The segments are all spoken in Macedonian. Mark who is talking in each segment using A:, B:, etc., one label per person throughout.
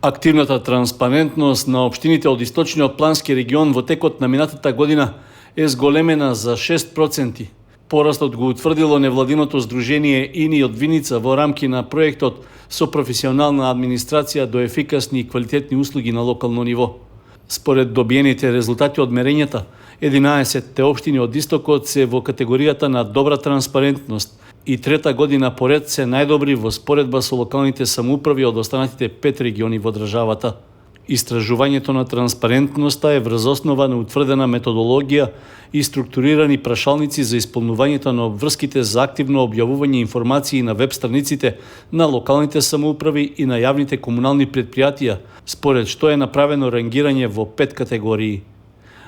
A: Активната транспарентност на општините од Источниот плански регион во текот на минатата година е зголемена за 6%. Порастот го утврдило невладиното здружение ИНИ од Виница во рамки на проектот со професионална администрација до ефикасни и квалитетни услуги на локално ниво. Според добиените резултати од мерењата, 11 општини од Истокот се во категоријата на добра транспарентност и трета година поред се најдобри во споредба со локалните самоуправи од останатите 5 региони во државата. Истражувањето на транспарентноста е врз основа на утврдена методологија и структурирани прашалници за исполнувањето на обврските за активно објавување информации на веб страниците на локалните самоуправи и на јавните комунални предпријатија, според што е направено рангирање во 5 категории.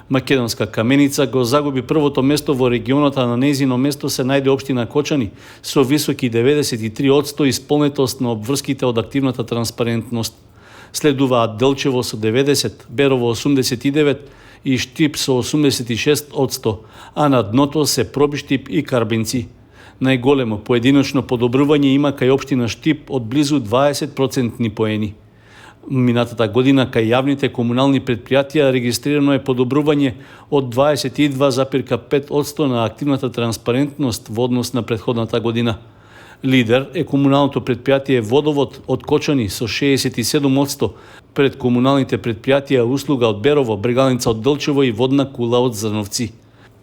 A: Македонска Каменица го загуби првото место во регионот, а на нејзино место се најде општина Кочани со високи 93% исполнетост на обврските од активната транспарентност. Следуваат Делчево со 90, Берово 89 и Штип со 86%, а на дното се Пробиштип и Карбинци. Најголемо поединочно подобрување има кај општина Штип од близу 20% поени. Минатата година кај јавните комунални предпријатија регистрирано е подобрување од 22,5% на активната транспарентност во однос на претходната година. Лидер е комуналното предпријатие Водовод од Кочани со 67%, пред комуналните предпријатија услуга од Берово, Брегалница од Делчево и Водна кула од Зрновци.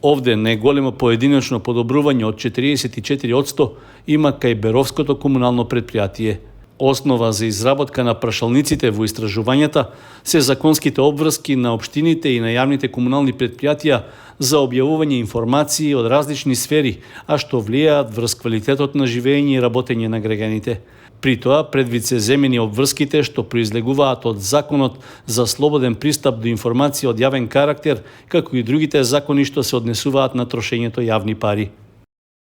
A: Овде најголемо поединечно подобрување од 44% има кај Беровското комунално предпријатие. Основа за изработка на прашалниците во истражувањата се законските обврски на општините и на јавните комунални предпријатија за објавување информации од различни сфери, а што влијаат врз квалитетот на живење и работење на граѓаните. При тоа предвид се земени обврските што произлегуваат од Законот за слободен пристап до информација од јавен карактер, како и другите закони што се однесуваат на трошењето јавни пари.